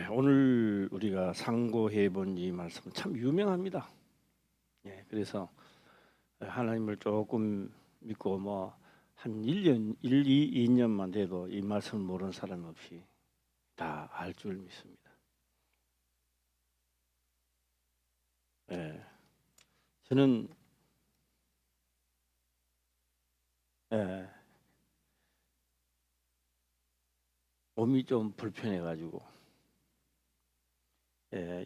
오늘 우리가 상고해 본 이 말씀 참 유명합니다. 그래서 하나님을 조금 믿고 한 1년, 2년만 돼도 이 말씀을 모르는 사람 없이 다 알 줄 믿습니다. 저는 몸이 좀 불편해가지고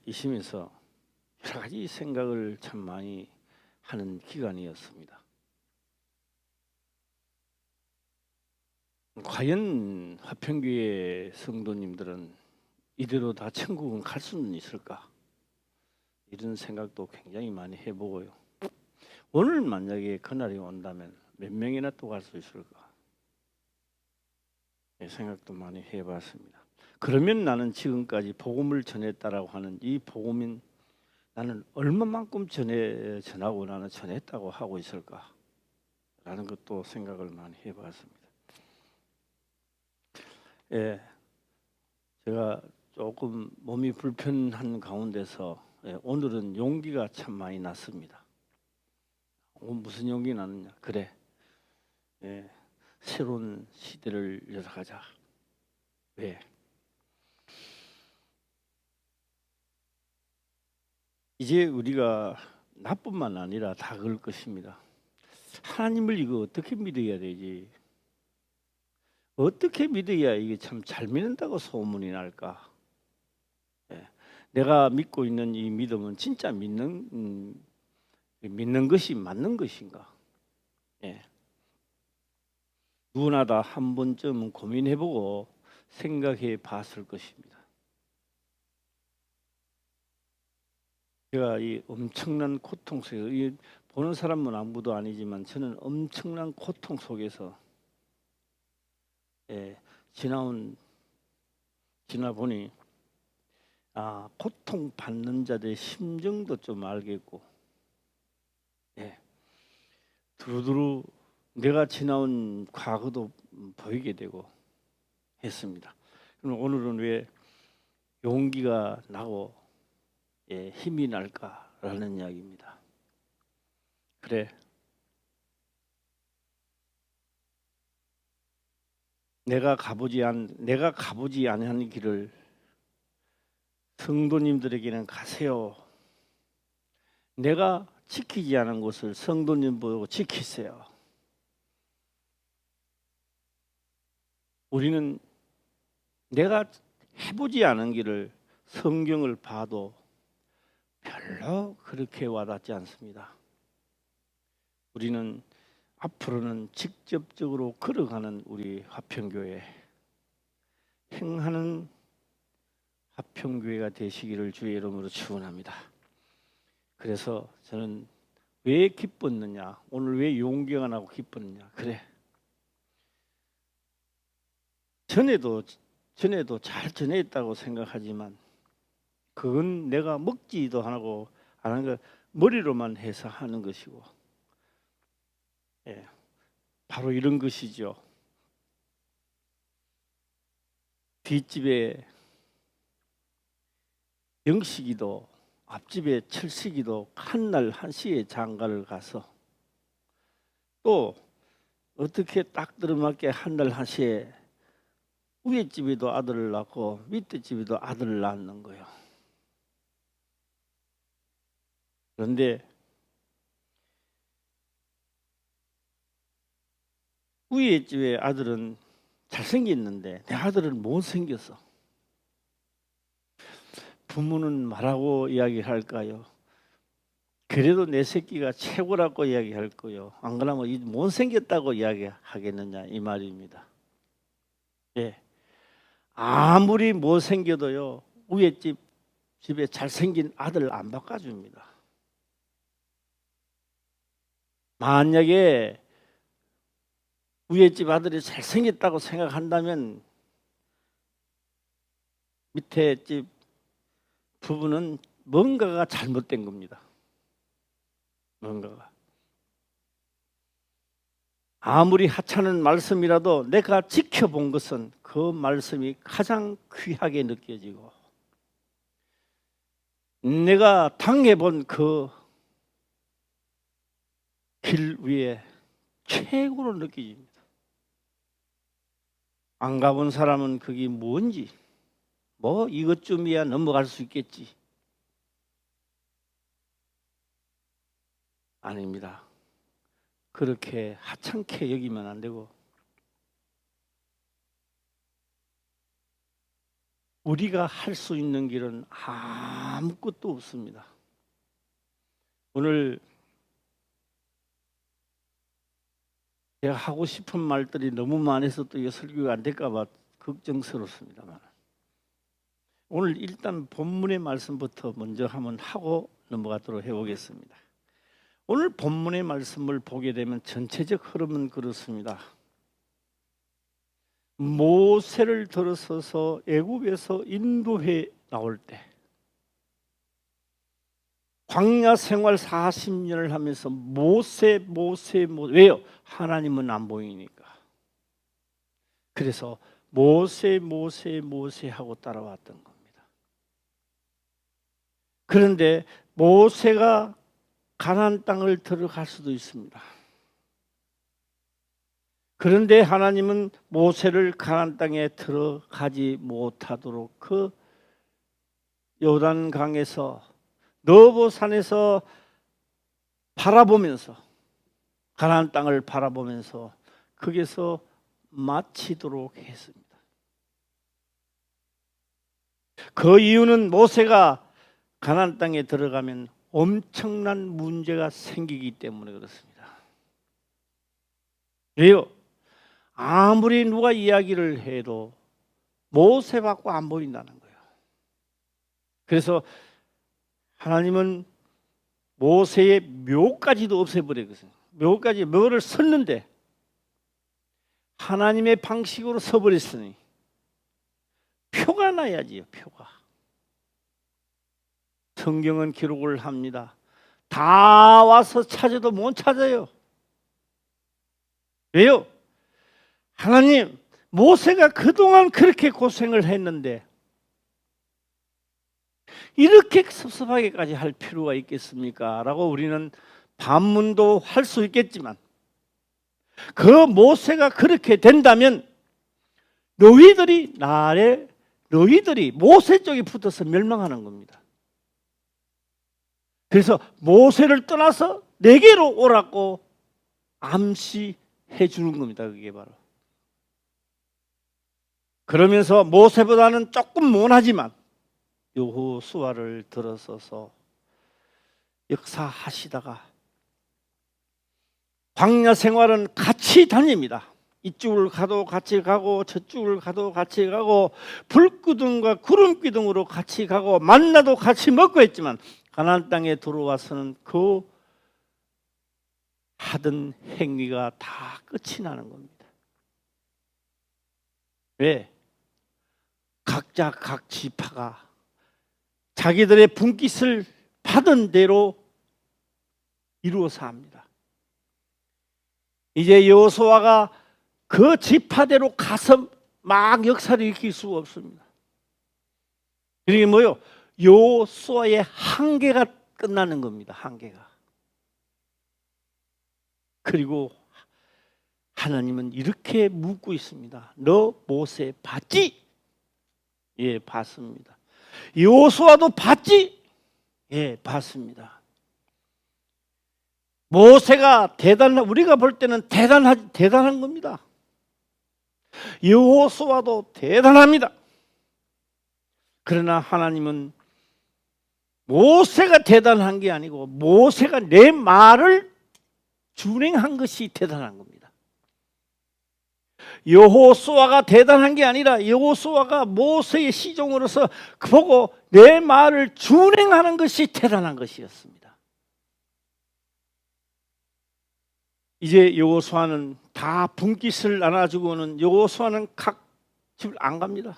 있으면서 여러 가지 생각을 참 많이 하는 기간이었습니다. 과연 화평교회 성도님들은 이대로 다 천국은 갈 수는 있을까? 이런 생각도 굉장히 많이 해보고요. 오늘 만약에 그날이 온다면 몇 명이나 또 갈 수 있을까? 생각도 많이 해봤습니다. 그러면 나는 지금까지 복음을 전했다라고 하는 이 복음인 나는 얼마만큼 전하고 나는 전했다고 하고 있을까? 라는 것도 생각을 많이 해봤습니다. 제가 조금 몸이 불편한 가운데서 오늘은 용기가 참 많이 났습니다. 무슨 용기 나느냐? 그래, 새로운 시대를 열어가자. 왜? 이제 우리가 나뿐만 아니라 다 그럴 것입니다. 하나님을 이거 어떻게 믿어야 되지? 어떻게 믿어야 이게 참 잘 믿는다고 소문이 날까? 내가 믿고 있는 이 믿음은 진짜 믿는 것이 맞는 것인가? 누구나 다 한 번쯤은 고민해보고 생각해 봤을 것입니다. 제가 이 엄청난 고통 속에서, 보는 사람은 아무도 아니지만 저는 엄청난 고통 속에서 지나보니 고통 받는 자들의 심정도 좀 알겠고, 두루두루 내가 지나온 과거도 보이게 되고 했습니다. 그럼 오늘은 왜 용기가 나고 힘이 날까라는 이야기입니다. 그래, 내가 가보지 않은 길을 성도님들에게는 가세요. 내가 지키지 않은 것을 성도님 보고 지키세요. 우리는 내가 해보지 않은 길을 성경을 봐도 별로 그렇게 와닿지 않습니다. 우리는 앞으로는 직접적으로 걸어가는 우리 화평교회, 행하는 화평교회가 되시기를 주의 이름으로 축원합니다. 그래서 저는 왜 기뻤느냐, 오늘 왜 용기가 나고 기뻤느냐. 그래, 전에도 잘 전했다고 생각하지만 그건 내가 먹지도 안 하고 안 한 거 머리로만 해서 하는 것이고, 바로 이런 것이죠. 뒷집에 영식이도 앞집에 철식이도 한날 한시에 장가를 가서 또 어떻게 딱 들어맞게 한날 한시에 위에 집에도 아들을 낳고 밑에 집에도 아들을 낳는 거예요. 그런데 위에 집의 아들은 잘생겼는데 내 아들은 못생겼어. 부모는 말하고 이야기할까요? 그래도 내 새끼가 최고라고 이야기할 거요. 안 그러면 못생겼다고 이야기하겠느냐 이 말입니다. 아무리 못생겨도요 위에 집에 잘생긴 아들 안 바꿔줍니다. 만약에 위에 집 아들이 잘생겼다고 생각한다면 밑에 집 부부는 뭔가가 잘못된 겁니다. 뭔가가. 아무리 하찮은 말씀이라도 내가 지켜본 것은 그 말씀이 가장 귀하게 느껴지고 내가 당해본 그 길 위에 최고로 느껴집니다. 안 가본 사람은 그게 뭔지, 뭐 이것쯤이야 넘어갈 수 있겠지. 아닙니다. 그렇게 하찮게 여기면 안 되고, 우리가 할 수 있는 길은 아무것도 없습니다. 오늘 제가 하고 싶은 말들이 너무 많아서 또 이 설교가 안 될까 봐 걱정스럽습니다만, 오늘 일단 본문의 말씀부터 먼저 한번 하고 넘어가도록 해보겠습니다. 오늘 본문의 말씀을 보게 되면 전체적 흐름은 그렇습니다. 모세를 들어서서 애굽에서 인도해 나올 때, 광야 생활 40년을 하면서 모세 왜요? 하나님은 안 보이니까. 그래서 모세 하고 따라왔던 겁니다. 그런데 모세가 가나안 땅을 들어갈 수도 있습니다. 그런데 하나님은 모세를 가나안 땅에 들어가지 못하도록 그 요단강에서 너보산에서 바라보면서, 가나안 땅을 바라보면서 거기서 마치도록 했습니다. 그 이유는 모세가 가나안 땅에 들어가면 엄청난 문제가 생기기 때문에 그렇습니다. 왜요? 아무리 누가 이야기를 해도 모세밖에 안 보인다는 거예요. 그래서 하나님은 모세의 묘까지도 없애버렸거든요. 묘를 섰는데 하나님의 방식으로 서버렸으니 표가 나야지요. 표가. 성경은 기록을 합니다. 다 와서 찾아도 못 찾아요. 왜요? 하나님, 모세가 그동안 그렇게 고생을 했는데 이렇게 섭섭하게까지 할 필요가 있겠습니까? 라고 우리는 반문도 할 수 있겠지만, 그 모세가 그렇게 된다면 너희들이 모세 쪽에 붙어서 멸망하는 겁니다. 그래서 모세를 떠나서 내게로 오라고 암시해 주는 겁니다. 그게 바로. 그러면서 모세보다는 조금 못하지만 여호수아를 들어서서 역사하시다가 광야 생활은 같이 다닙니다. 이쪽을 가도 같이 가고 저쪽을 가도 같이 가고 불기둥과 구름기둥으로 같이 가고 만나도 같이 먹고 했지만 가나안 땅에 들어와서는 그 하던 행위가 다 끝이 나는 겁니다. 왜? 각자 각 지파가 자기들의 분깃을 받은 대로 이루어서 합니다. 이제 여호수아가 그 지파대로 가서 막 역사를 일으킬 수가 없습니다. 이게 뭐요? 여호수아의 한계가 끝나는 겁니다. 한계가. 그리고 하나님은 이렇게 묻고 있습니다. 너 모세 봤지? 예, 봤습니다. 여호수아도 봤지? 예, 봤습니다. 모세가 우리가 볼 때는 대단한 겁니다. 여호수아도 대단합니다. 그러나 하나님은 모세가 대단한 게 아니고 모세가 내 말을 준행한 것이 대단한 겁니다. 여호수아가 대단한 게 아니라 여호수아가 모세의 시종으로서 보고 내 말을 준행하는 것이 대단한 것이었습니다. 이제 여호수아는 다 분깃을 나눠주고는 여호수아는 각 집을 안 갑니다.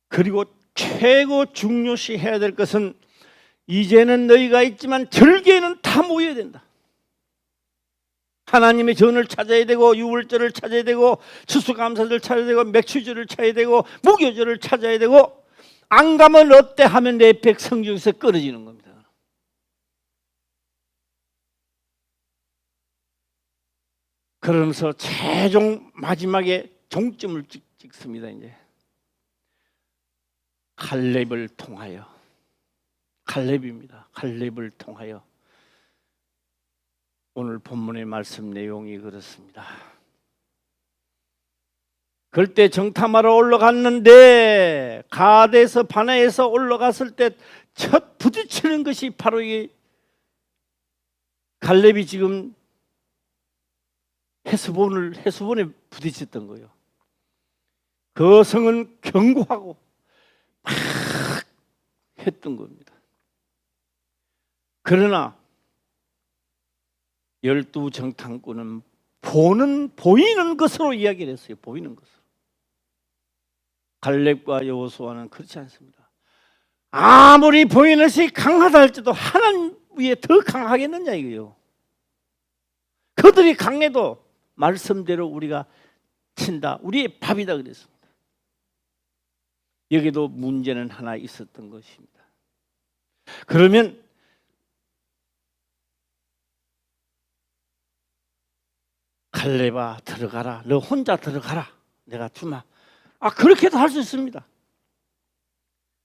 그리고 최고 중요시 해야 될 것은 이제는 너희가 있지만 절기에는 다 모여야 된다. 하나님의 전을 찾아야 되고 유월절을 찾아야 되고 추수감사절을 찾아야 되고 맥추절을 찾아야 되고 무교절을 찾아야 되고 안 가면 어때 하면 내 백성 중에서 끊어지는 겁니다. 그러면서 최종 마지막에 종점을 찍습니다. 이제 갈렙을 통하여, 갈렙입니다. 갈렙을 통하여 오늘 본문의 말씀 내용이 그렇습니다. 그때 정탐하러 올라갔는데 가데스 바네에서 올라갔을 때 첫 부딪히는 것이 바로 이 갈렙이 지금 헤스본에 부딪혔던 거예요. 그 성은 견고하고 막 했던 겁니다. 그러나 12 정탐꾼은 보이는 것으로 이야기를 했어요. 보이는 것으로. 갈렙과 여호수아는 그렇지 않습니다. 아무리 보이는 것이 강하다 할지라도 하나님 위에 더 강하겠느냐 이거요. 그들이 강해도 말씀대로 우리가 친다. 우리의 밥이다 그랬습니다. 여기도 문제는 하나 있었던 것입니다. 그러면 갈렙아 들어가라. 너 혼자 들어가라. 내가 주마. 그렇게도 할 수 있습니다.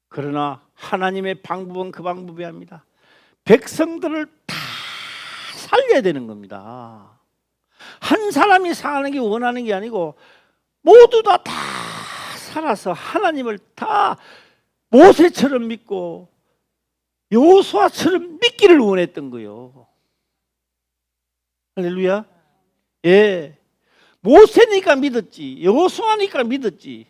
그러나 하나님의 방법은 그 방법이 아닙니다. 백성들을 다 살려야 되는 겁니다. 한 사람이 사는 게 원하는 게 아니고 모두 다 살아서 하나님을 다 모세처럼 믿고 여호수아처럼 믿기를 원했던 거예요. 할렐루야. 예, 모세니까 믿었지, 여호수아니까 믿었지.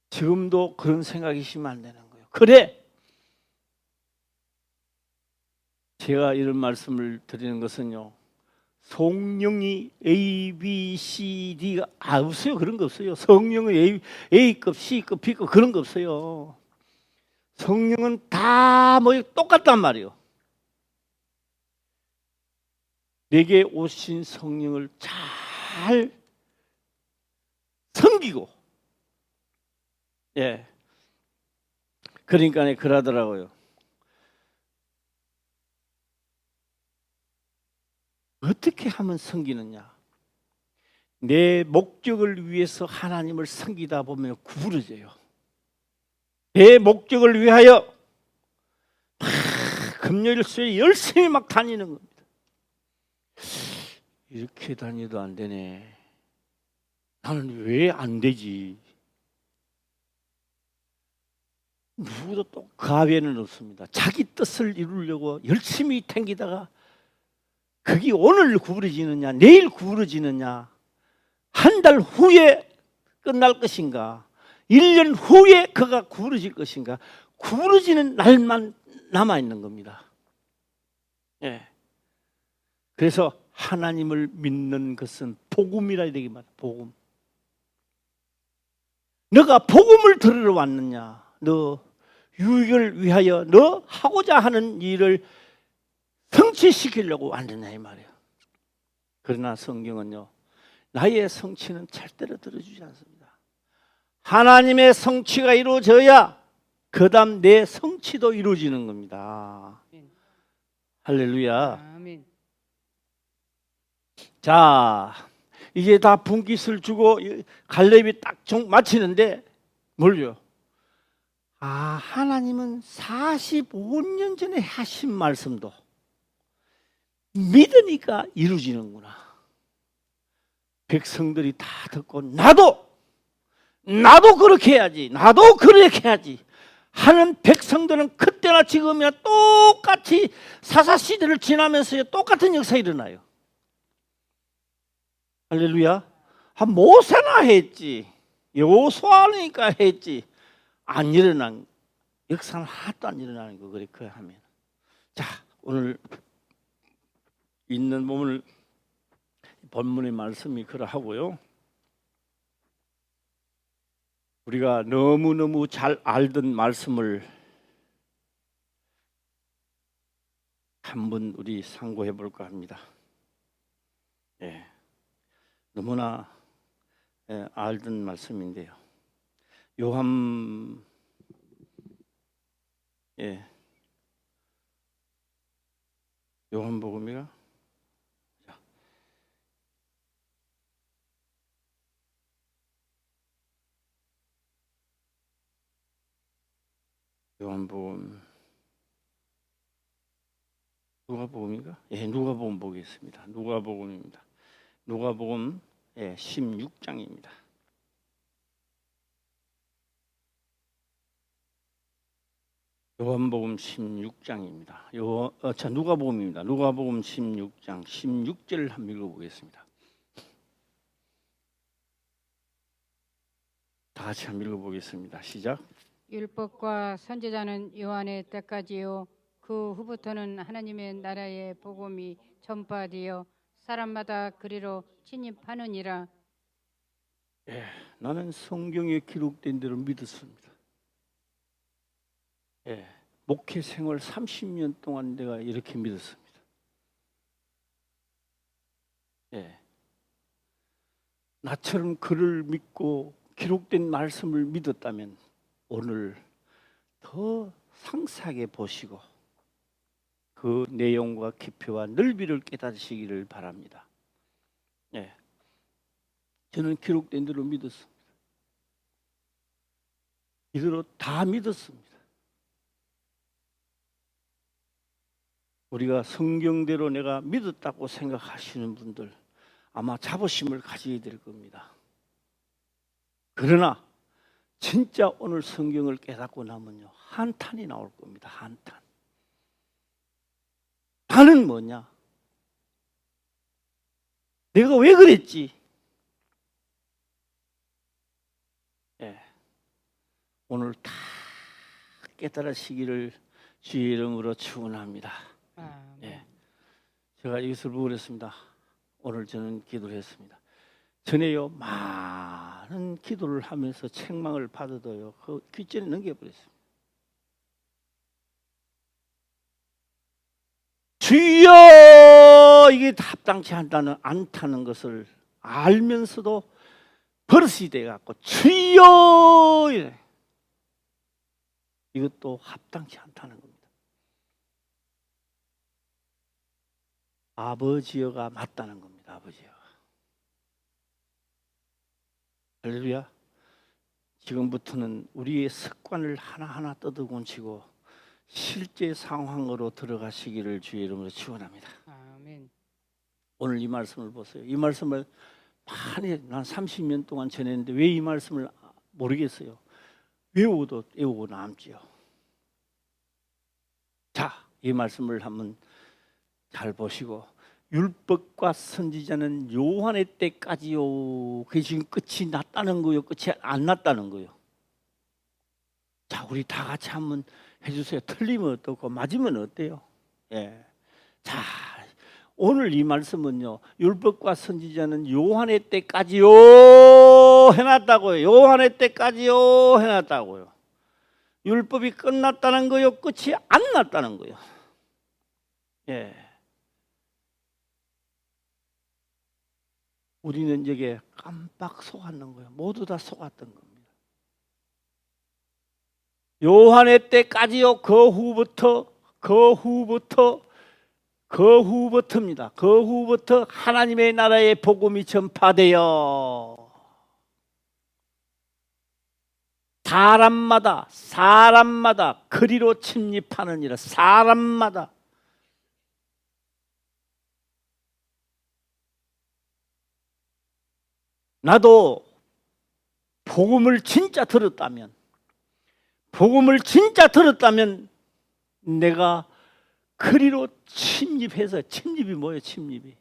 지금도 그런 생각이 있으면 안 되는 거예요. 그래, 제가 이런 말씀을 드리는 것은요, 성령이 A, B, C, D가 없어요. 그런 거 없어요. 성령은 A급, C급, B급 그런 거 없어요. 성령은 다 똑같단 말이에요. 내게 오신 성령을 잘 섬기고, 예, 그러니까 그러더라고요. 어떻게 하면 섬기느냐? 내 목적을 위해서 하나님을 섬기다 보면 구부러져요. 내 목적을 위하여 금요일 수요일 열심히 막 다니는 겁니다. 이렇게 다녀도 안 되네. 나는 왜 안 되지? 누구도 또 그 외에는 없습니다. 자기 뜻을 이루려고 열심히 탱기다가 그게 오늘 구부러지느냐, 내일 구부러지느냐, 한 달 후에 끝날 것인가, 1년 후에 그가 구부러질 것인가, 구부러지는 날만 남아있는 겁니다. 예. 그래서 하나님을 믿는 것은 복음이라 이렇게 말해요. 복음. 너가 복음을 들으러 왔느냐, 너 유익을 위하여 너 하고자 하는 일을 성취시키려고 왔느냐 이 말이에요. 그러나 성경은요, 나의 성취는 절대로 들어주지 않습니다. 하나님의 성취가 이루어져야 그 다음 내 성취도 이루어지는 겁니다. 할렐루야. 아멘. 자, 이제 다 분깃을 주고 갈렙이 딱 마치는데 뭘요? 하나님은 45년 전에 하신 말씀도 믿으니까 이루어지는구나. 백성들이 다 듣고 나도 그렇게 해야지, 나도 그렇게 해야지 하는 백성들은 그때나 지금이나 똑같이 사사시대를 지나면서 똑같은 역사가 일어나요. 할렐루야. 모세나 했지, 여호수아니까 했지, 안 일어난 역사는 하나도 안 일어나는 거. 그래, 그 하면. 자, 오늘 있는 본문의 말씀이 그러하고요. 우리가 너무너무 잘 알던 말씀을 한번 우리 상고해 볼까 합니다. 예, 너무나 알던 말씀인데요. 요한 요한복음이가 요한복음 누가복음인가? 누가복음 보겠습니다. 누가복음입니다. 누가복음 16장입니다. 요한복음 16장입니다. 누가복음입니다. 누가복음 16장 16절을 한번 읽어보겠습니다. 다 같이 한번 읽어보겠습니다. 시작. 율법과 선지자는 요한의 때까지요 그 후부터는 하나님의 나라의 복음이 전파되어 사람마다 그리로 침입하느니라. 나는 성경에 기록된 대로 믿었습니다. 목회 생활 30년 동안 내가 이렇게 믿었습니다. 나처럼 그를 믿고 기록된 말씀을 믿었다면 오늘 더 상세하게 보시고 그 내용과 깊이와 넓이를 깨달으시기를 바랍니다. 저는 기록된 대로 믿었습니다. 이대로 다 믿었습니다. 우리가 성경대로 내가 믿었다고 생각하시는 분들 아마 자부심을 가지게 될 겁니다. 그러나 진짜 오늘 성경을 깨닫고 나면요 한탄이 나올 겁니다. 한탄. 나는 뭐냐? 내가 왜 그랬지? 오늘 다 깨달으시기를 주의 이름으로 축원합니다. 제가 이것을 보고 그랬습니다. 오늘 저는 기도를 했습니다. 전에요 많은 기도를 하면서 책망을 받아도요 그 귓전에 넘겨버렸습니다. 주여 이게 합당치 않다는 것을 알면서도 버릇이 돼갖고 주여 이래. 이것도 합당치 않다는 겁니다. 아버지여가 맞다는 겁니다. 아버지여. 할렐루야. 지금부터는 우리의 습관을 하나하나 뜯어고치고 실제 상황으로 들어가시기를 주의 이름으로 축원합니다. 아멘. 오늘 이 말씀을 보세요. 이 말씀을 많이 난 30년 동안 전했는데 왜 이 말씀을 모르겠어요. 외우고 남지요. 자, 이 말씀을 한번 잘 보시고 율법과 선지자는 요한의 때까지요. 그게 지금 끝이 났다는 거요. 끝이 안 났다는 거요. 자, 우리 다 같이 한번 해주세요. 틀리면 어떻고 맞으면 어때요? 자, 오늘 이 말씀은요. 율법과 선지자는 요한의 때까지요 해놨다고요. 요한의 때까지요 해놨다고요. 율법이 끝났다는 거요. 끝이 안 났다는 거요. 우리는 여기에 깜빡 속았는 거예요. 모두 다 속았던 겁니다. 요한의 때까지요. 그 후부터입니다. 그 후부터 하나님의 나라의 복음이 전파되어 사람마다 그리로 침입하느니라. 사람마다. 나도 복음을 진짜 들었다면 내가 그리로 침입해서 침입이 뭐예요? 침입이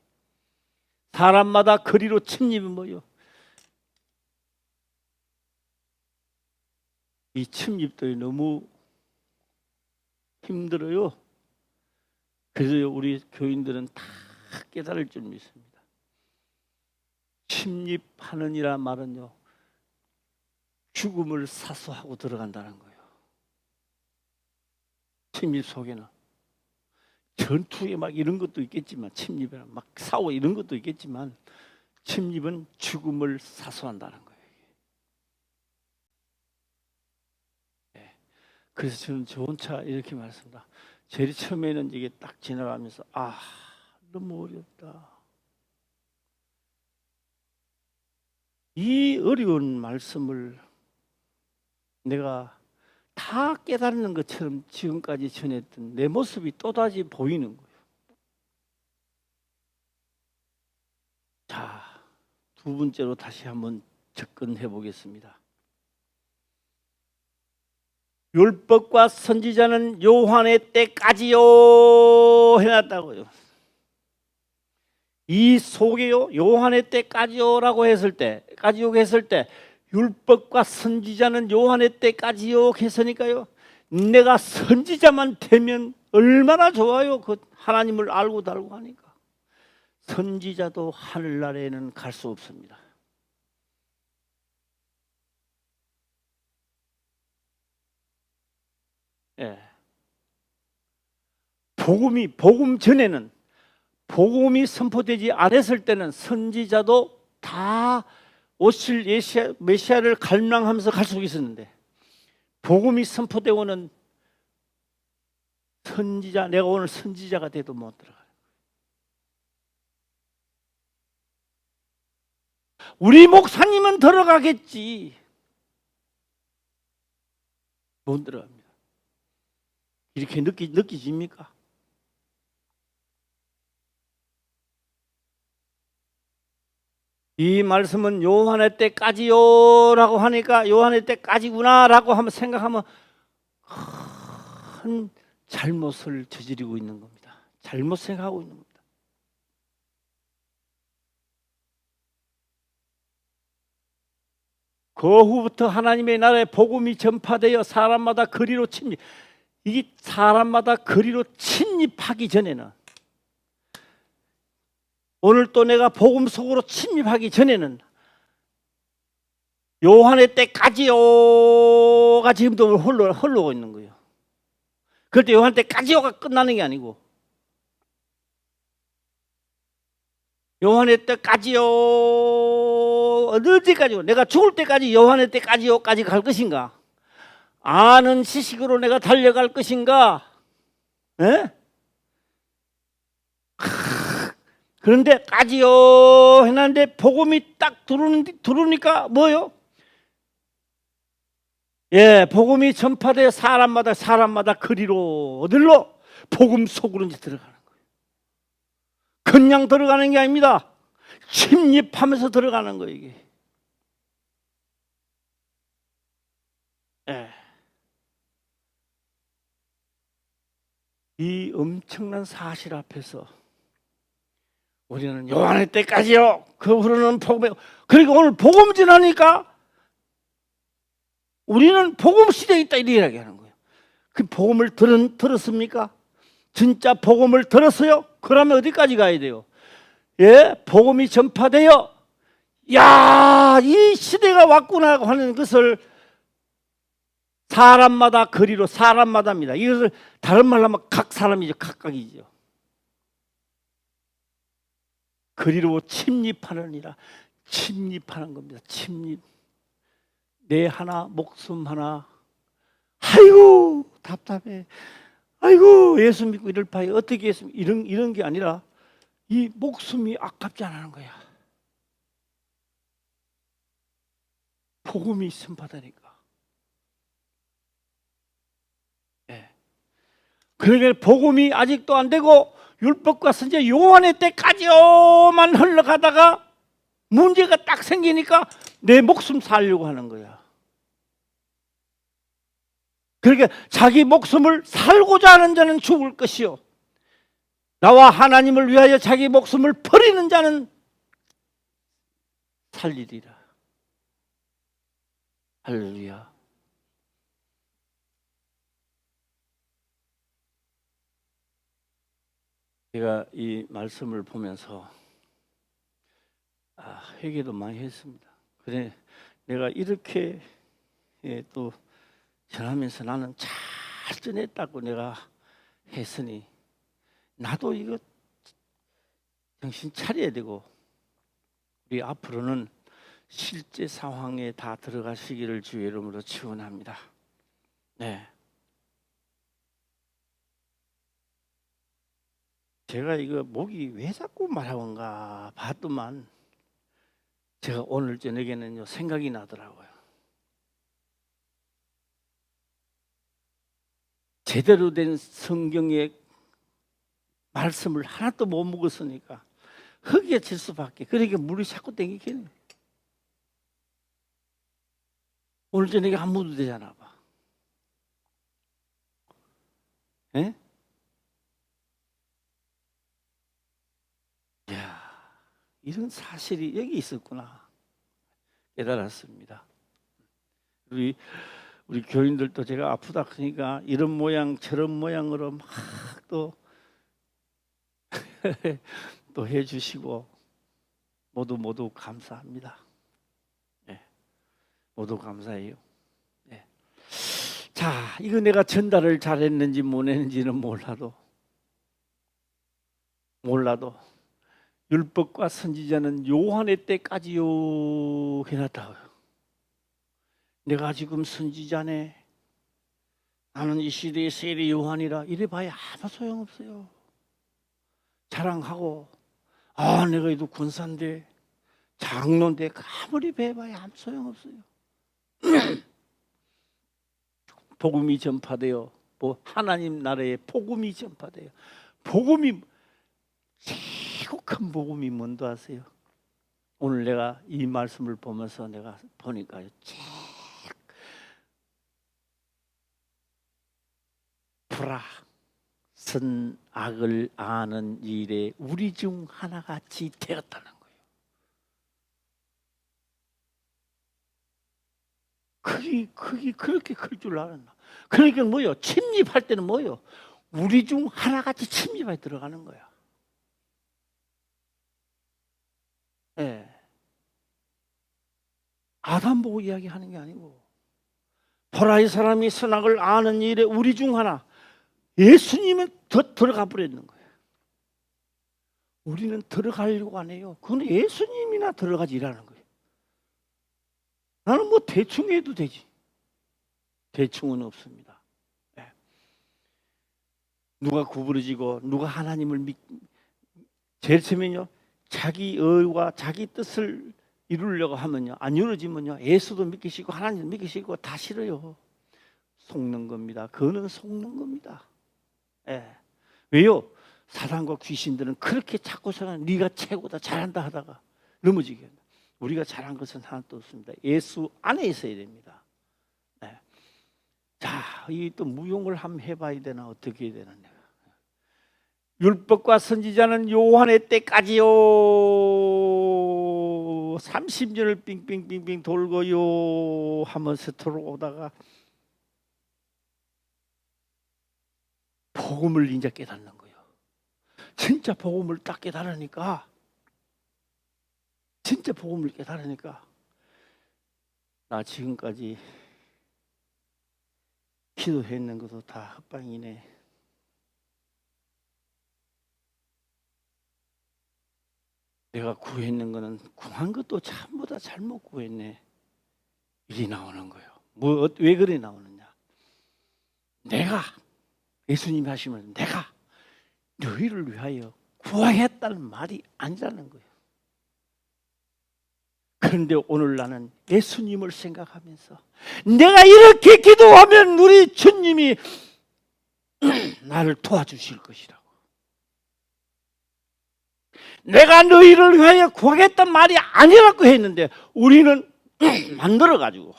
사람마다 그리로 침입이 뭐예요? 이 침입도 너무 힘들어요. 그래서 우리 교인들은 다 깨달을 줄 믿습니다. 침입하느니라 말은요 죽음을 사수하고 들어간다는 거예요. 침입 속에는 전투에 막 이런 것도 있겠지만 침입이나 막 싸워 이런 것도 있겠지만 침입은 죽음을 사수한다는 거예요. 네. 그래서 저는 저 혼자 이렇게 말씀합니다. 제일 처음에는 이게 딱 지나가면서 너무 어렵다. 이 어려운 말씀을 내가 다 깨닫는 것처럼 지금까지 전했던 내 모습이 또다시 보이는 거예요. 자, 두 번째로 다시 한번 접근해 보겠습니다. 율법과 선지자는 요한의 때까지요 해놨다고요. 이 속에요 요한의 때까지요라고 했을 때 율법과 선지자는 요한의 때까지요 했으니까요. 내가 선지자만 되면 얼마나 좋아요. 그 하나님을 알고 달고 하니까. 선지자도 하늘나라에는 갈 수 없습니다. 예. 복음 전에는 복음이 선포되지 않았을 때는 선지자도 다 오실 메시아를 갈망하면서 갈 수 있었는데 복음이 선포되고는 선지자, 내가 오늘 선지자가 돼도 못 들어가요. 우리 목사님은 들어가겠지. 못 들어갑니다. 이렇게 느끼십니까? 이 말씀은 요한의 때까지요라고 하니까 요한의 때까지구나라고 한번 생각하면 큰 잘못을 저지르고 있는 겁니다. 잘못 생각하고 있는 겁니다. 그 후부터 하나님의 나라의 복음이 전파되어 사람마다 거리로 침입. 이게 사람마다 거리로 침입하기 전에는 오늘 또 내가 복음 속으로 침입하기 전에는 요한의 때까지요가 지금도 흘러오고 있는 거예요. 그럴 때 요한 때까지요가 끝나는 게 아니고 요한의 때까지요 어디까지요? 내가 죽을 때까지 요한의 때까지요까지 갈 것인가? 아는 지식으로 내가 달려갈 것인가? 에? 그런데 까지요 해놨는데 복음이 딱 들어오니까 뭐요? 예, 복음이 전파되어 사람마다 거리로 어디로? 복음 속으로 이제 들어가는 거예요. 그냥 들어가는 게 아닙니다. 침입하면서 들어가는 거예요, 이게. 예. 이 엄청난 사실 앞에서 우리는 요한의 때까지요. 그 후로는 복음에. 그리고 오늘 복음 전하니까 우리는 복음 시대에 있다 이렇게 이야기하는 거예요. 그 복음을 들었습니까? 진짜 복음을 들었어요? 그러면 어디까지 가야 돼요? 예, 복음이 전파되어 야, 이 시대가 왔구나 하는 것을 사람마다 거리로 사람마다입니다. 이것을 다른 말로 하면 각 사람이죠. 각각이죠. 거리로 침입하느니라. 침입하는 겁니다. 침입. 내 하나 목숨 하나. 아이고 답답해. 아이고 예수 믿고 이럴 바에 어떻게 했습니까? 이런 게 아니라 이 목숨이 아깝지 않은 거야. 복음이 선포되니까. 네. 그러니까 복음이 아직도 안 되고 율법과 선지자 요한의 때까지만 흘러가다가 문제가 딱 생기니까 내 목숨 살려고 하는 거야. 그러니까 자기 목숨을 살고자 하는 자는 죽을 것이요 나와 하나님을 위하여 자기 목숨을 버리는 자는 살리리라. 할렐루야. 제가 이 말씀을 보면서 회개도 많이 했습니다. 그래 내가 이렇게 또 전하면서 나는 잘 전했다고 내가 했으니 나도 이거 정신 차려야 되고 우리 앞으로는 실제 상황에 다 들어가시기를 주의 이름으로 축원합니다. 네. 제가 이거 목이 왜 자꾸 말하는가 봤더만 제가 오늘 저녁에는요 생각이 나더라고요. 제대로 된 성경의 말씀을 하나도 못 먹었으니까 허기질 수밖에. 그러니까 물이 자꾸 땡기겠네. 오늘 저녁에 안 묻어도 되잖아 봐. 예? 이야, 이런 사실이 여기 있었구나 깨달았습니다. 우리 교인들도 제가 아프다 그러니까 이런 모양 저런 모양으로 막 또 해주시고 모두 감사합니다. 네, 모두 감사해요. 네. 자, 이거 내가 전달을 잘했는지 못했는지는 몰라도 율법과 선지자는 요한의 때까지요 해놨다고요. 내가 지금 선지자네, 나는 이 시대의 세례 요한이라 이래봐야 아무 소용없어요. 자랑하고 내가 이도 군사인데 장로인데 아무리 배워봐야 아무 소용없어요. 복음이 전파되어 하나님 나라의 복음이 전파돼요. 복음이 최고 큰 복음이 뭔지 아세요? 오늘 내가 이 말씀을 보면서 내가 보니까요, 불악 선악을 아는 일에 우리 중 하나같이 되었다는 거예요. 그게 그렇게 클 줄 알았나? 그러니까 뭐요? 침입할 때는 뭐요? 우리 중 하나같이 침입해 들어가는 거야. 예. 아담 보고 이야기하는 게 아니고, 보라 이 사람이 선악을 아는 일에 우리 중 하나, 예수님은 더 들어가 버렸는 거예요. 우리는 들어가려고 안 해요. 그건 예수님이나 들어가지라는 거예요. 나는 뭐 대충 해도 되지. 대충은 없습니다. 네. 누가 구부러지고 누가 하나님을 제일 처음에요, 자기 의와 자기 뜻을 이루려고 하면요, 안 이루어지면요, 예수도 믿기시고 하나님도 믿기시고 다 싫어요. 속는 겁니다. 그거는 속는 겁니다. 예. 왜요? 사단과 귀신들은 그렇게 자꾸 생각, 네가 최고다, 잘한다 하다가 넘어지게 한다. 우리가 잘한 것은 하나도 없습니다. 예수 안에 있어야 됩니다. 예. 자, 이 또 무용을 한번 해봐야 되나 어떻게 해야 되나. 내가 율법과 선지자는 요한의 때까지요 30년을 빙빙빙빙 돌고요 하면서 들어오다가 복음을 이제 깨닫는 거예요. 진짜 복음을 딱 깨달으니까, 진짜 복음을 깨달으니까 나 지금까지 기도했는 것도 다 헛방이네. 내가 구했는 거는 구한 것도 전부 다 잘못 구했네. 이게 나오는 거예요. 왜 그래 나오느냐? 내가, 예수님이 하시면 내가 너희를 위하여 구하겠다는 말이 아니라는 거예요. 그런데 오늘 나는 예수님을 생각하면서 내가 이렇게 기도하면 우리 주님이 나를 도와주실 것이라고. 내가 너희를 위하여 구하겠다는 말이 아니라고 했는데 우리는 만들어가지고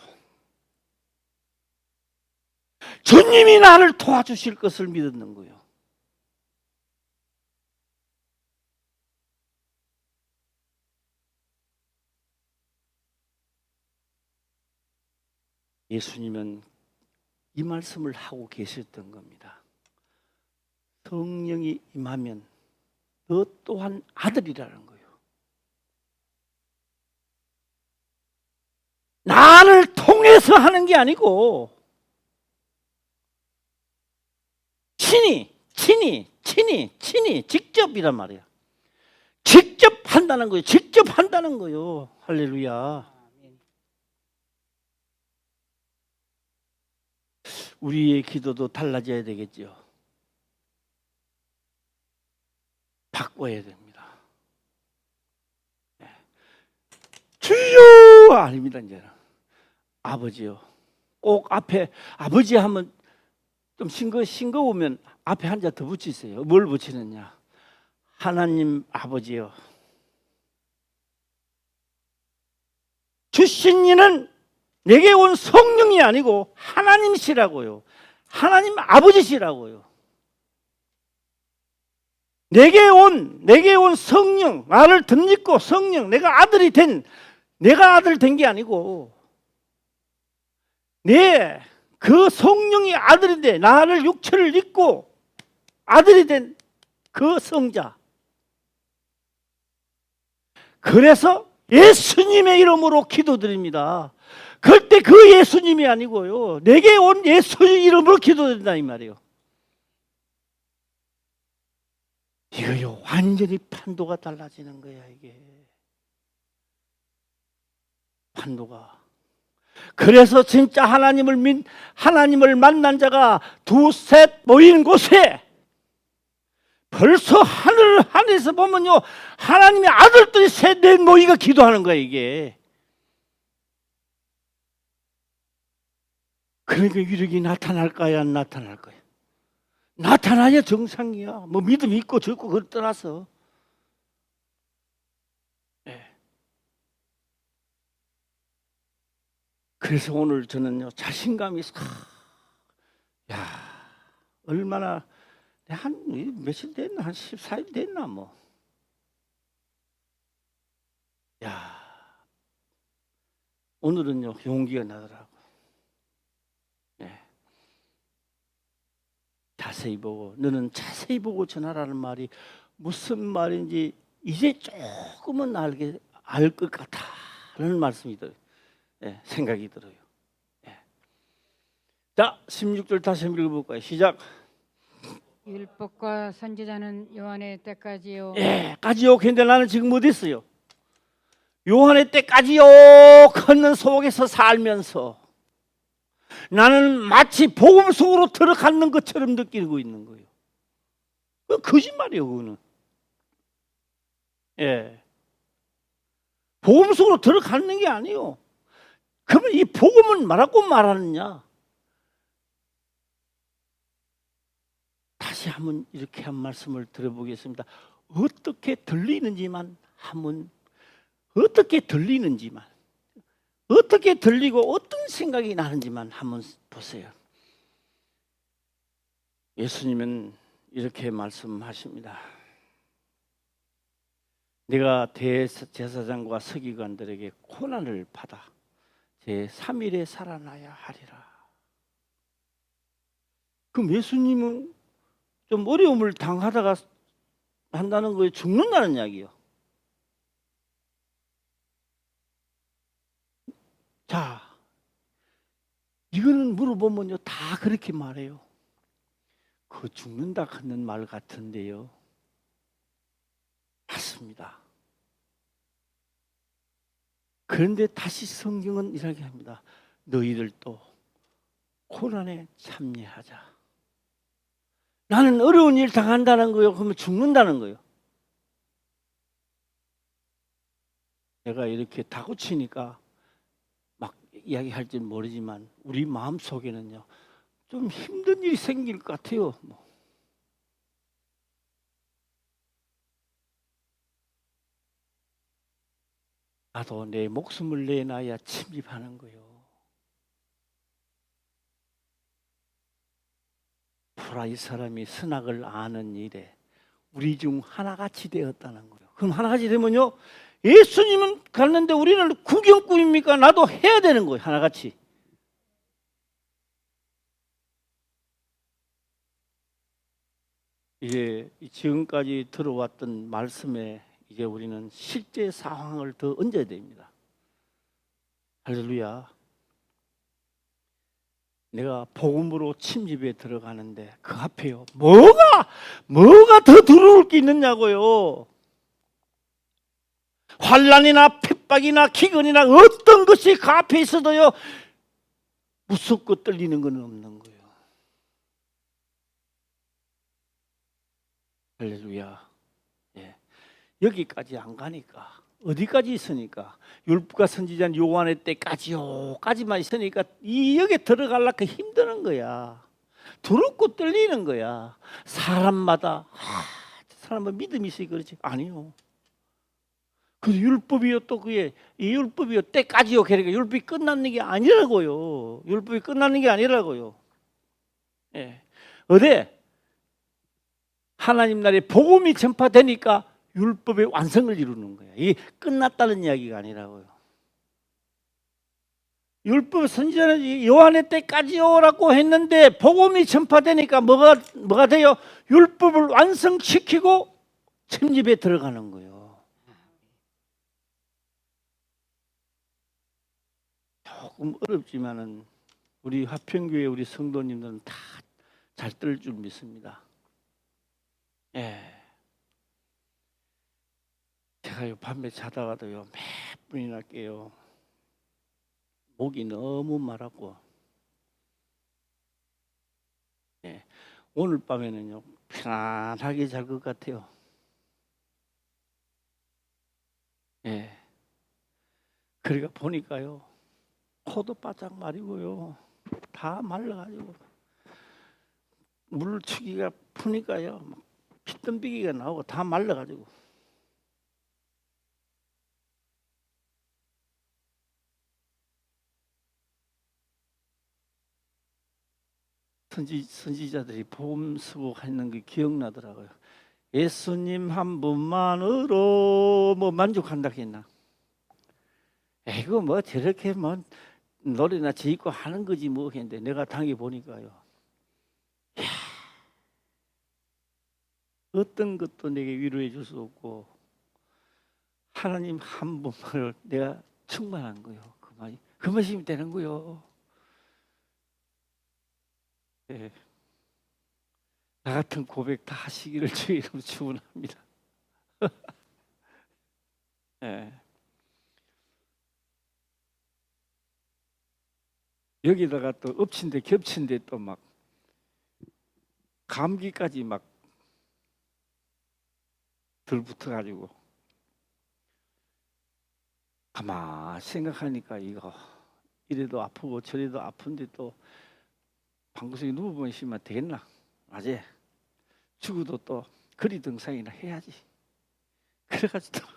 주님이 나를 도와주실 것을 믿었는 거예요. 예수님은 이 말씀을 하고 계셨던 겁니다. 성령이 임하면 너 또한 아들이라는 거예요. 나를 통해서 하는 게 아니고 친히 친히 직접이란 말이야. 직접 한다는 거예요. 직접 한다는 거예요. 할렐루야. 아멘. 우리의 기도도 달라져야 되겠죠. 바꿔야 됩니다. 주여 아닙니다. 이제는 아버지요. 꼭 앞에 아버지 하면 좀 싱거우면 앞에 한자 더 붙이세요. 뭘 붙이느냐? 하나님 아버지요. 주신 이는 내게 온 성령이 아니고 하나님이시라고요. 하나님 아버지시라고요. 내게 온 성령, 나를 덧입고 성령, 내가 아들 된 게 아니고 그 성령이 아들인데 나를 육체를 입고 아들이 된 그 성자. 그래서 예수님의 이름으로 기도드립니다. 그때 그 예수님이 아니고요. 내게 온 예수의 이름으로 기도드린다 이 말이에요. 이거요 완전히 판도가 달라지는 거야 이게. 판도가. 그래서 진짜 하나님을 만난 자가 두셋 모인 곳에 벌써 하늘에서 보면요 하나님의 아들들이 셋넷 모이가 기도하는 거야 이게. 그러니까 위력이 나타날까요 안 나타날까요? 나타나야 정상이야. 뭐 믿음 있고 적고 그걸 떠나서. 네. 그래서 오늘 저는요 자신감이 얼마나 한 며칠 됐나 한 14일 됐나 뭐. 오늘은요 용기가 나더라고. 네. 자세히 보고 너는 자세히 보고 전하라는 말이 무슨 말인지 이제 조금은 알 것 같다라는 말씀이 들어요. 네, 생각이 들어요. 네. 자 16절 다시 한번 읽어볼까요? 시작. 율법과 선지자는 요한의 때까지요. 까지요. 근데 나는 지금 어디 있어요? 요한의 때까지요. 걷는 속에서 살면서 나는 마치 복음 속으로 들어가는 것처럼 느끼고 있는 거예요. 거짓말이에요, 그거는. 복음 속으로 들어가는 게 아니에요. 그러면 이 복음은 뭐라고 말하느냐? 다시 한번 이렇게 한 말씀을 들어보겠습니다. 어떻게 들리는지만 어떻게 들리고 어떤 생각이 나는지만 한번 보세요. 예수님은 이렇게 말씀하십니다. 내가 대제사장과 서기관들에게 고난을 받아 제3일에 살아나야 하리라. 그럼 예수님은 좀 어려움을 당하다가 한다는 거에 죽는다는 이야기예요. 자, 이거는 물어보면요 다 그렇게 말해요. 그 죽는다 하는 말 같은데요. 맞습니다. 그런데 다시 성경은 이렇게 합니다. 너희들도 고난에 참여하자. 나는 어려운 일 당한다는 거예요. 그러면 죽는다는 거예요. 내가 이렇게 다구치니까 막 이야기할지 모르지만 우리 마음속에는요 좀 힘든 일이 생길 것 같아요. 나도 내 목숨을 내놔야 침입하는 거예요. 보라 이 사람이 선악을 아는 일에 우리 중 하나같이 되었다는 거예요. 그럼 하나같이 되면요 예수님은 갔는데 우리는 구경꾼입니까? 나도 해야 되는 거예요. 하나같이. 이제 지금까지 들어왔던 말씀에 이제 우리는 실제 상황을 더 얹어야 됩니다. 할렐루야. 내가 복음으로 침입에 들어가는데 그 앞에요. 뭐가 더 두려울 게 있느냐고요. 환난이나 핍박이나 기근이나 어떤 것이 그 앞에 있어도요. 무섭고 떨리는 건 없는 거예요. 할렐루야. 예. 여기까지 안 가니까 어디까지 있으니까 율법과 선지자 요한의 때까지요까지만 있으니까 이 여기 들어가려고 힘드는 거야. 두렵고 떨리는 거야. 사람마다 저 사람은 믿음이 있으니 그렇지. 아니요. 그 율법이요 또 그게 이 율법이요 때까지요. 그러니까 율법이 끝나는 게 아니라고요. 율법이 끝나는 게 아니라고요. 예. 어디 하나님 나라의 복음이 전파되니까 율법의 완성을 이루는 거야. 이게 끝났다는 이야기가 아니라고요. 율법 선지자는 요한의 때까지요라고 했는데 복음이 전파되니까 뭐가 돼요? 율법을 완성시키고 침입에 들어가는 거예요. 조금 어렵지만은 우리 화평교회 우리 성도님들은 다 잘 들을 줄 믿습니다. 예. 제가요 밤에 자다가도요 몇 분이나 깨요. 목이 너무 마르고. 예. 오늘 밤에는요 편안하게 잘 것 같아요. 예. 그러니까 보니까요 코도 바짝 마르고요 다 말라가지고 물추기가 푸니까요 피뜸비기가 나오고 다 말라가지고. 선지자들이 복음 수고하는 게 기억나더라고요. 예수님 한 분만으로 뭐 만족한다 했나? 이거 뭐 저렇게 뭐 노래나 지고 하는 거지 뭐 했는데 내가 당해 보니까요. 이야, 어떤 것도 내게 위로해 줄 수 없고 하나님 한 분만으로 내가 충만한 거요. 그 말씀이 되는 거요. 예. 나 같은 고백 다 하시기를 주의 이름으로 축원합니다. 예. 여기다가 또 엎친데 겹친데 또 막 감기까지 막 들붙어가지고 가만 생각하니까 이거 이래도 아프고 저래도 아픈데 또 방구석에 누워보면 쉬면 되겠나? 맞지? 죽어도 또 거리 등산이나 해야지. 그래가지고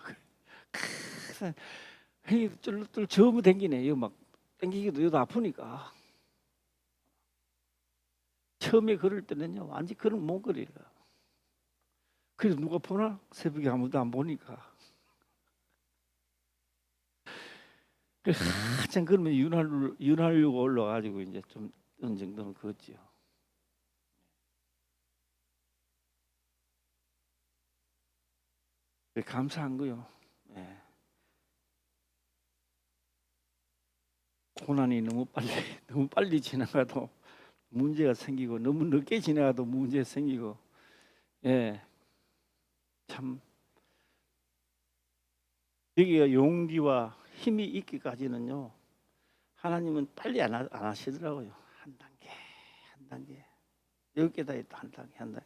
형이 쫄쫄 저으면 댕기네. 이거 막 땡기기도 여도 아프니까. 처음에 걸을 때는요 완전 그런 못 걸어요. 그래서 누가 보나? 새벽에 아무도 안 보니까. 한참 그러면 윤활유가 올라가지고 이제 좀 어느 정도는 걷지요. 감사한 거요. 예. 고난이 너무 빨리 지나가도 문제가 생기고 너무 늦게 지나가도 문제가 생기고, 예, 참 여기가 용기와 힘이 있기까지는요. 하나님은 빨리 안 하시더라고요. 한 단계 10개다 해도 한 단계.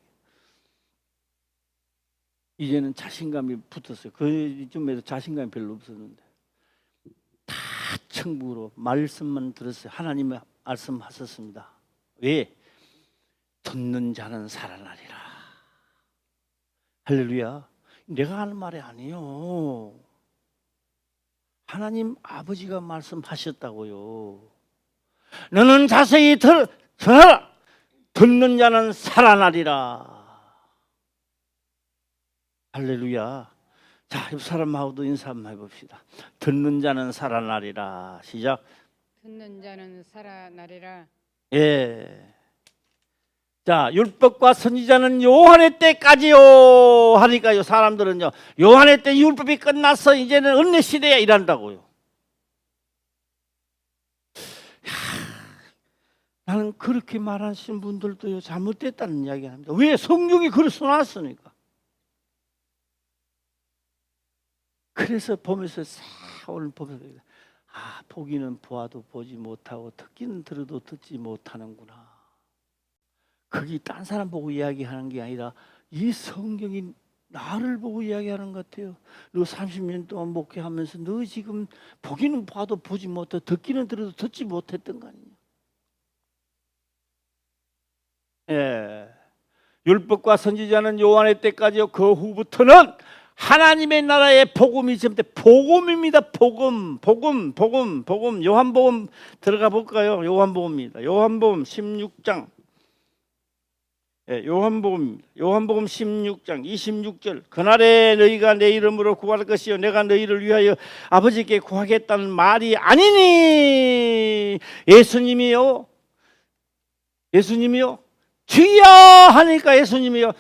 이제는 자신감이 붙었어요. 그쯤에서 자신감이 별로 없었는데 다 천국으로 말씀만 들었어요. 하나님의 말씀하셨습니다. 왜? 듣는 자는 살아나리라. 할렐루야. 내가 하는 말이 아니에요. 하나님 아버지가 말씀하셨다고요. 너는 자세히 전하라. 듣는 자는 살아나리라. 할렐루야. 자, 옆 사람하고도 인사 한번 해봅시다. 듣는 자는 살아나리라. 시작. 듣는 자는 살아나리라. 예. 자, 율법과 선지자는 요한의 때까지요 하니까요. 사람들은요. 요한의 때 율법이 끝나서 이제는 은혜 시대에 일한다고요. 나는 나는 그렇게 말하시는 분들도요 잘못됐다는 이야기 합니다. 왜? 성경이 그래서 나왔으니까. 그래서 보면서 오늘 보면서 보기는 보아도 보지 못하고 듣기는 들어도 듣지 못하는구나. 그게 딴 사람 보고 이야기하는 게 아니라 이 성경이 나를 보고 이야기하는 것 같아요. 너 30년 동안 목회하면서 너 지금 보기는 봐도 보지 못하고 듣기는 들어도 듣지 못했던 거 아니냐. 예. 율법과 선지자는 요한의 때까지요. 그 후부터는 하나님의 나라의 복음이 전돼 복음입니다. 복음. 요한복음 들어가 볼까요? 요한복음입니다. 요한복음 16장. 예, 요한복음입니다. 요한복음 16장 26절. 그날에 너희가 내 이름으로 구할 것이요 내가 너희를 위하여 아버지께 구하겠다는 말이 아니니. 예수님이요. 주여 하니까 예수님이요.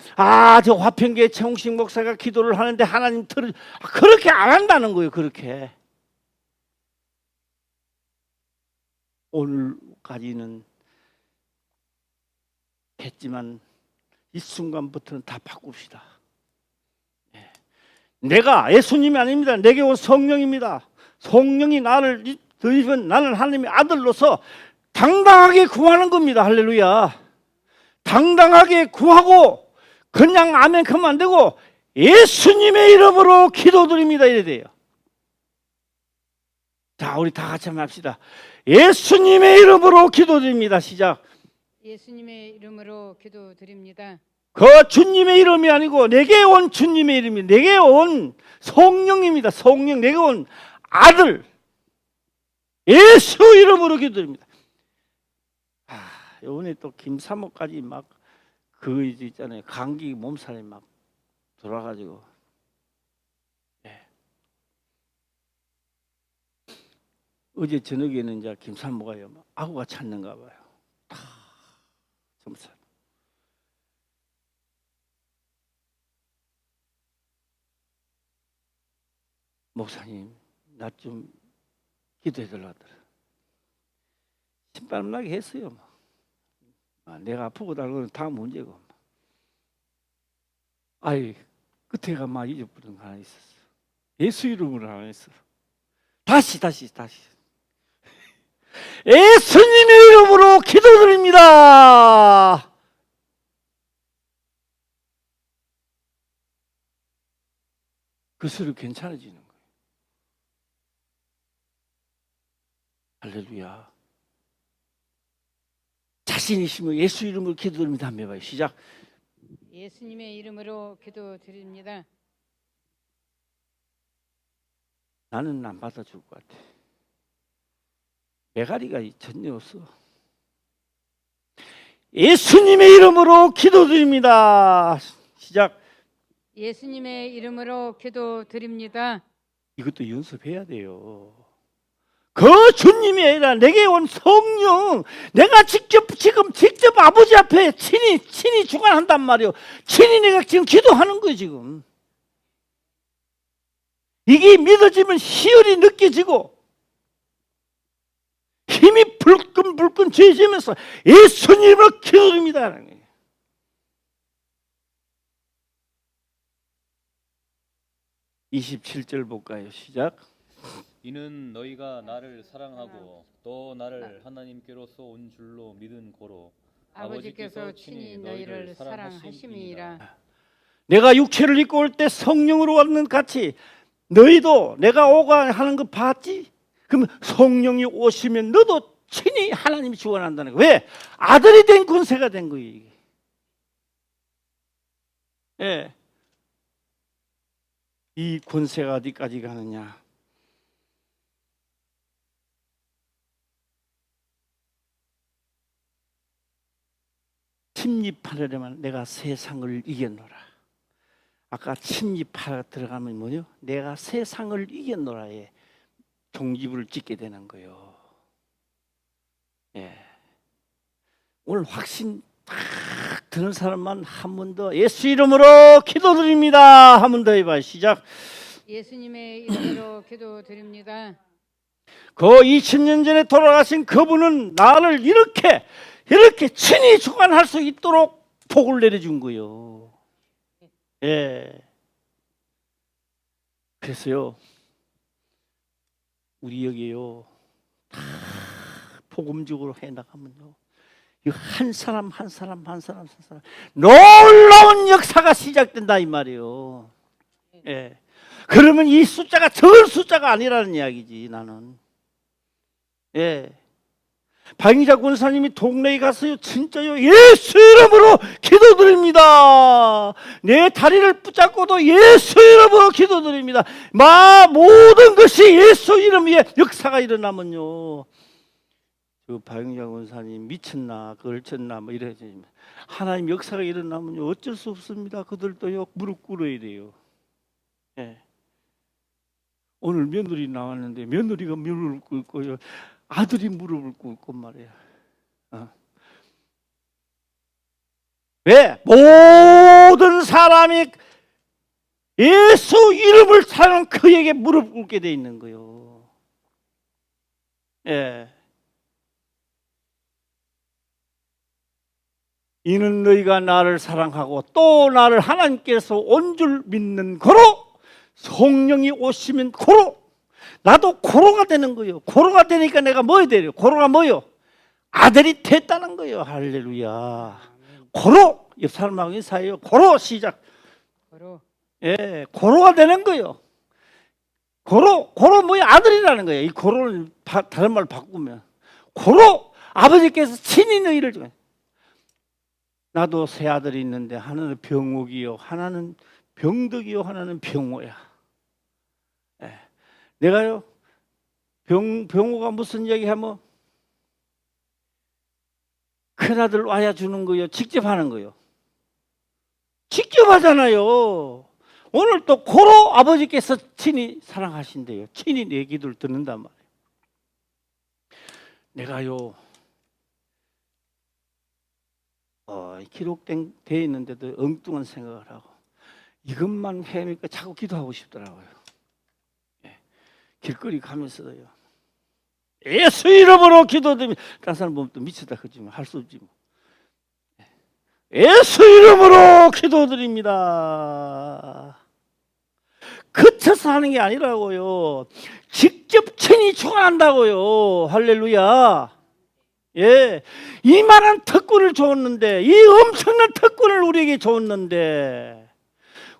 저 화평교회 최홍식 목사가 기도를 하는데 하나님 그렇게 안 한다는 거예요. 그렇게. 오늘까지는 했지만 이 순간부터는 다 바꿉시다. 내가 예수님이 아닙니다. 내게 온 성령입니다. 성령이 나를 드리면 나는 하나님의 아들로서 당당하게 구하는 겁니다. 할렐루야. 당당하게 구하고 그냥 아멘 하면 안 되고 예수님의 이름으로 기도드립니다. 이래야 돼요. 자, 우리 다 같이 한번 합시다. 예수님의 이름으로 기도드립니다. 시작. 예수님의 이름으로 기도드립니다. 그 주님의 이름이 아니고 내게 온 주님의 이름이 내게 온 성령입니다. 성령 내게 온 아들 예수 이름으로 기도드립니다. 이번에 또 김사모까지 막 그 있잖아요. 감기 몸살이 막 돌아가지고. 어제 저녁에는 이제 김사모가요. 아구가 찾는가 봐요. 다 점살. 목사님, 나 좀 기도해 달라더라. 신바람 나게 했어요. 내가 아프고 달고는 다 문제고. 끝에가 막 잊어버린 거 하나 있었어. 예수 이름으로 하나 있어. 다시. 예수님의 이름으로 기도드립니다. 그 소리 괜찮아지는 거예요. 할렐루야. 자신 있으면 예수 이름으로 기도드립니다. 한번 해봐요. 시작. 예수님의 이름으로 기도드립니다. 나는 안 받아줄 것 같아. 메가리가 전혀 없어. 예수님의 이름으로 기도드립니다. 시작. 예수님의 이름으로 기도드립니다. 이것도 연습해야 돼요. 그 주님이 아니라 내게 온 성령, 내가 직접 아버지 앞에 친히 주관한단 말이에요. 친히 내가 지금 기도하는 거예요. 지금 이게 믿어지면 희열이 느껴지고 힘이 불끈 쥐어지면서 예수님을 기도드립니다. 27절 볼까요? 시작. 이는 너희가 나를 사랑하고 또 나를 하나님께로서 온 줄로 믿은 고로 아버지께서 친히 너희를 사랑하심이니라. 내가 육체를 입고 올 때 성령으로 왔는 같이 너희도 내가 오가 하는 거 봤지? 그럼 성령이 오시면 너도 친히 하나님이 주관한다는 거예요. 왜? 아들이 된 권세가 된 거예요. 이게. 예. 이 권세가 어디까지 가느냐? 침입하려면 내가 세상을 이겼노라. 아까 침입하러 들어가면 뭐요? 내가 세상을 이겼노라에 종지부를 찍게 되는 거예요. 예. 오늘 확신 딱 드는 사람만 한 번 더 예수 이름으로 기도드립니다. 한 번 더 해봐요. 시작. 예수님의 이름으로 기도드립니다. 그 2000년 전에 돌아가신 그분은 나를 이렇게 이렇게 친히 주관할 수 있도록 복을 내려준 거예요. 예. 그래서요, 우리 여기요, 다 복음적으로 해 나가면요, 한 사람 한 사람 한 사람 한 사람 놀라운 역사가 시작된다 이 말이에요. 예. 그러면 이 숫자가 절 숫자가 아니라는 이야기지 나는. 예. 박인자 권사님이 동네에 가서요, 진짜요, 예수 이름으로 기도드립니다. 내 다리를 붙잡고도 예수 이름으로 기도드립니다. 모든 것이 예수 이름 위에 역사가 일어나면요, 그 박인자 권사님 미쳤나 걸쳤나 뭐 이래지, 하나님 역사가 일어나면요 어쩔 수 없습니다. 그들도요 무릎 꿇어야 돼요. 예. 오늘 며느리 나왔는데 며느리가 무릎을 꿇고요, 아들이 무릎을 꿇고 말이야. 왜? 모든 사람이 예수 이름을 사는 그에게 무릎 꿇게 돼 있는 거요. 예. 이는 너희가 나를 사랑하고 또 나를 하나님께서 온 줄 믿는 거로, 성령이 오시면 고로, 나도 고로가 되는 거예요. 고로가 되니까 내가 뭐야 돼요? 고로가 뭐요? 아들이 됐다는 거예요. 할렐루야. 고로, 옆 사람하고 인사해요. 고로 시작. 고로. 예, 고로가 되는 거예요. 고로 뭐야? 아들이라는 거예요. 이 고로는 다른 말로 바꾸면 고로, 아버지께서 친히 너희를 줘. 나도 세 아들이 있는데 하나는 병옥이요, 하나는 병덕이요, 하나는 병호야. 예. 내가요, 병호가 무슨 얘기하면 큰아들 와야 주는 거요, 직접 하는 거요? 직접 하잖아요. 오늘 또 고로 아버지께서 친히 사랑하신대요. 친히 내 기도를 듣는단 말이에요. 내가요, 기록돼 있는데도 엉뚱한 생각을 하고 이것만 해니까 자꾸 기도하고 싶더라고요. 예. 길거리 가면서도요, 예수 이름으로 기도드립니다. 다른 사람 보면 또 미치다 그러지만 할 수 없지 뭐. 예수 이름으로 기도드립니다. 그쳐서 하는 게 아니라고요. 직접 친히 주관한다고요. 할렐루야. 예, 이만한 특권을 줬는데, 이 엄청난 특권을 우리에게 줬는데,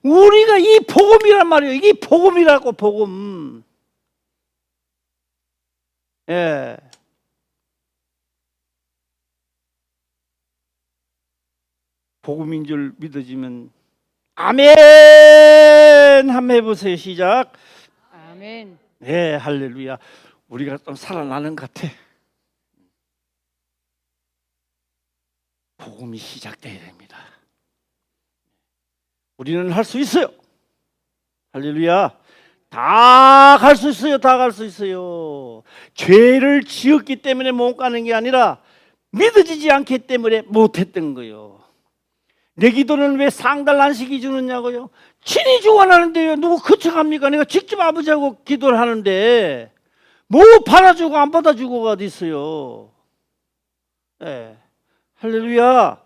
우리가 이 복음이란 말이에요. 이게 복음이라고, 복음. 예. 복음인 줄 믿어지면 아멘 한번 해보세요. 시작. 아멘. 네, 할렐루야. 우리가 좀 살아나는 것 같아. 복음이 시작돼야 됩니다. 우리는 할 수 있어요. 할렐루야. 다 갈 수 있어요. 다 갈 수 있어요. 죄를 지었기 때문에 못 가는 게 아니라 믿어지지 않기 때문에 못했던 거예요. 내 기도는 왜 상달 안 시켜주느냐고요? 친히 주관하는데요, 누구 거쳐갑니까? 내가 직접 아버지하고 기도를 하는데 뭐 받아주고 안 받아주고가 어디 있어요? 예. 할렐루야.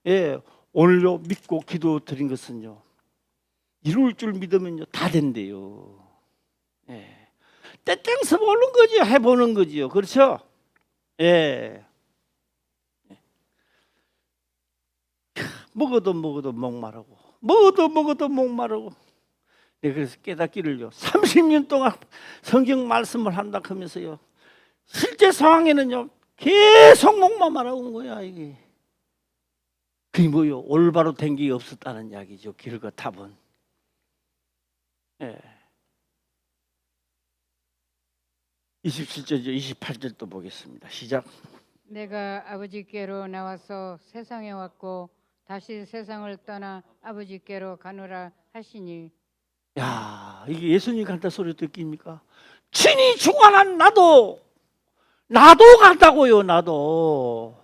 예. 오늘도 믿고 기도 드린 것은요, 이룰 줄 믿으면요 다 된대요. 예. 때땡서 보는 거지요. 해보는 거지요. 그렇죠? 예. 먹어도 목마르고, 먹어도 목마르고. 네, 그래서 깨닫기를요, 30년 동안 성경 말씀을 한다 하면서요, 실제 상황에는요 계속 목만 말하고 거야. 이게 그게 뭐요? 올바로 된 게 없었다는 이야기죠. 길과 답은. 예. 27절이죠. 28절 또 보겠습니다. 시작. 내가 아버지께로 나와서 세상에 왔고 다시 세상을 떠나 아버지께로 가노라 하시니. 야, 이게 예수님 간다 소리 듣깁니까? 친히 주관한 나도 간다고요. 나도.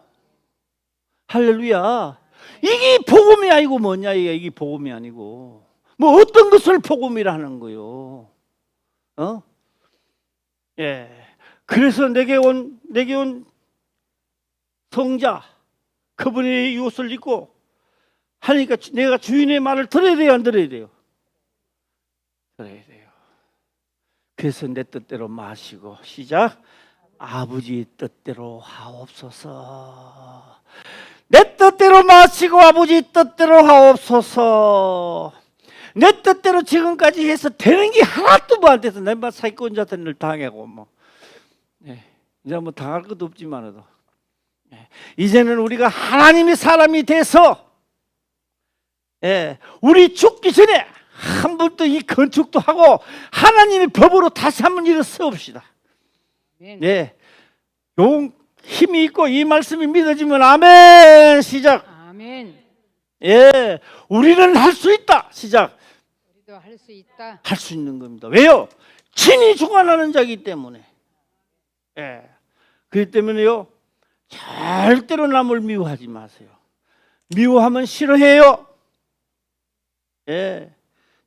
할렐루야. 이게 복음이 아니고 뭐냐? 이게 복음이 아니고 뭐 어떤 것을 복음이라는 거요? 예. 그래서 내게 온 동자 그분의 이웃을 잊고 하니까 내가 주인의 말을 들어야 돼요, 안 들어야 돼요? 들어야 돼요. 그래서 내 뜻대로 마시고 시작. 아버지 뜻대로 하옵소서. 내 뜻대로 마시고 아버지 뜻대로 하옵소서. 내 뜻대로 지금까지 해서 되는 게 하나도 안 돼서 내가 사기꾼자들을 당하고 뭐 이제 뭐 당할 것도 없지만도 이제는 우리가 하나님의 사람이 돼서 우리 죽기 전에 한 번 더 이 건축도 하고 하나님의 법으로 다시 한번 일어서봅시다. 네, 용 힘이 있고 이 말씀이 믿어지면 아멘. 시작. 아멘. 예, 우리는 할 수 있다. 시작. 우리도 할 수 있다. 할 수 있는 겁니다. 왜요? 친히 주관하는 자이기 때문에. 예, 그렇기 때문에요. 절대로 남을 미워하지 마세요. 미워하면 싫어해요. 예,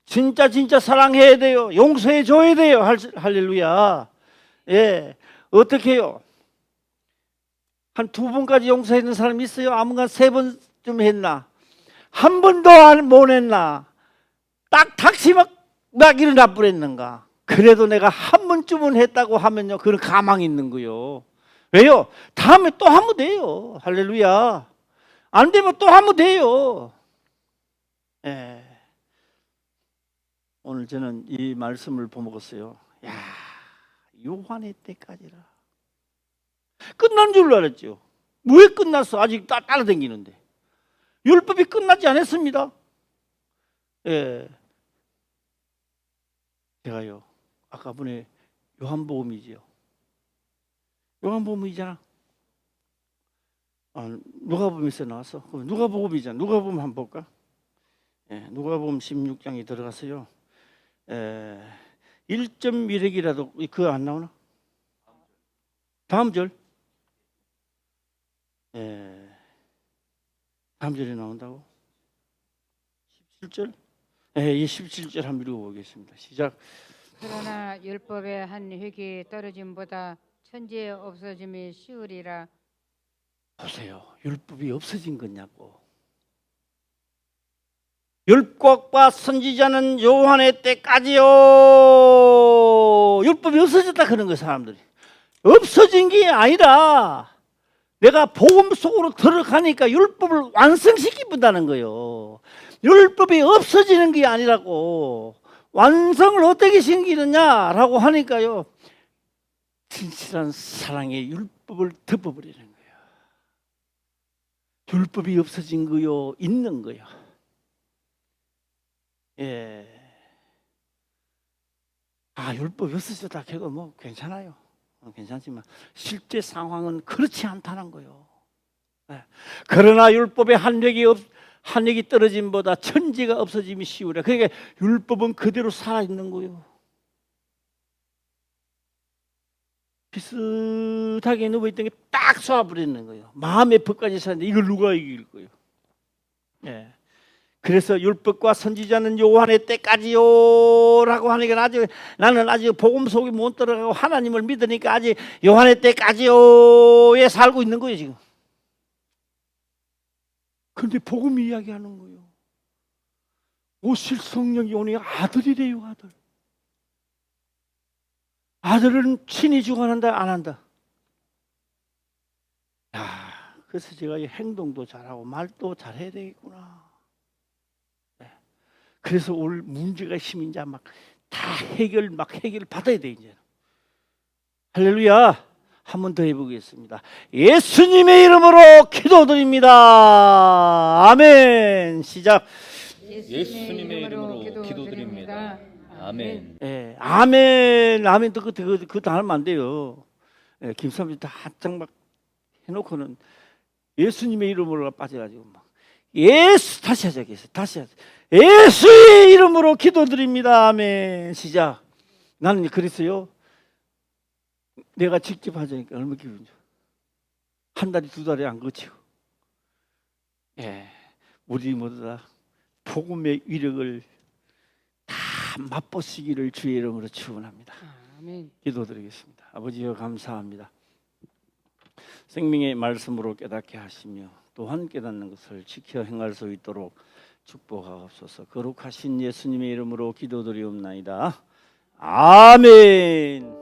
진짜 사랑해야 돼요. 용서해 줘야 돼요. 할렐루야. 예, 어떻게 해요? 한 2번까지 용서했는 사람 있어요? 아무간 3번쯤 했나? 한 번도 못 했나? 딱 닥치 막 일어나 버렸는가? 그래도 내가 한 번쯤은 했다고 하면요, 그건 가망이 있는 거요. 왜요? 다음에 또 하면 돼요. 할렐루야. 안 되면 또 하면 돼요. 예. 오늘 저는 이 말씀을 보먹었어요. 야, 요한의 때까지라. 끝난 줄 알았죠. 왜 끝났어? 아직 따라다니는데. 율법이 끝나지 않았습니다. 예. 제가요, 아까 분에 요한복음이지요. 요한복음이잖아. 누가복음에서 나왔어. 누가복음이잖아. 누가복음 한번 볼까? 예, 누가복음 16장에 들어가서요. 1.1핵이라도 그거 안 나오나? 다음 절. 다음 절에 나온다고? 17절? 이 17절 한번 읽어보겠습니다. 시작. 그러나 율법의 한 획이 떨어짐보다 천지에 없어짐이 쉬우리라. 보세요. 율법이 없어진 거냐고. 율법과 선지자는 요한의 때까지요. 율법이 없어졌다 그런 거예요, 사람들이. 없어진 게 아니라 내가 복음 속으로 들어가니까 율법을 완성시키는다는 거예요. 율법이 없어지는 게 아니라고. 완성을 어떻게 시키느냐라고 하니까요, 진실한 사랑의 율법을 덮어버리는 거예요. 율법이 없어진 거요, 있는 거요. 예. 율법이 없어졌다 해도 뭐 괜찮아요. 괜찮지만 실제 상황은 그렇지 않다는 거예요. 예. 그러나 율법의 한 획이 떨어짐보다 천지가 없어짐이 쉬우라. 그러니까 율법은 그대로 살아있는 거예요. 비슷하게 누워있던 게 딱 쏘아버리는 거예요. 마음의 법까지 사는데 이걸 누가 이길 거예요? 예. 그래서 율법과 선지자는 요한의 때까지요 라고 하니까 나는 아직 복음 속에 못 들어가고 하나님을 믿으니까 아직 요한의 때까지요에 살고 있는 거예요 지금. 그런데 복음 이야기하는 거예요. 오실 성령이 오니 아들이래요. 아들은 친히 주관한다 안 한다? 그래서 제가 이 행동도 잘하고 말도 잘해야 되겠구나. 그래서 올 문제가 있으면 이제 막 다 해결 받아야 돼 이제. 할렐루야. 한 번 더 해보겠습니다. 예수님의 이름으로 기도드립니다. 아멘. 시작. 예수님의 이름으로 기도드립니다. 아멘. 예, 아멘. 아멘. 또 그것도 하면 안 돼요. 예, 김사님 다 한장 막 해놓고는 예수님의 이름으로 빠져가지고 막 다시 하자. 예수의 이름으로 기도드립니다. 아멘. 시작. 나는 그랬어요. 내가 직접 하자니까 얼마나 기분이 좋아. 한 달이 2달이 안 거치고. 예, 우리 모두 다 복음의 위력을 다 맛보시기를 주의 이름으로 축원합니다. 아멘. 기도드리겠습니다. 아버지여 감사합니다. 생명의 말씀으로 깨닫게 하시며 또한 깨닫는 것을 지켜 행할 수 있도록 축복하옵소서. 거룩하신 예수님의 이름으로 기도드리옵나이다. 아멘.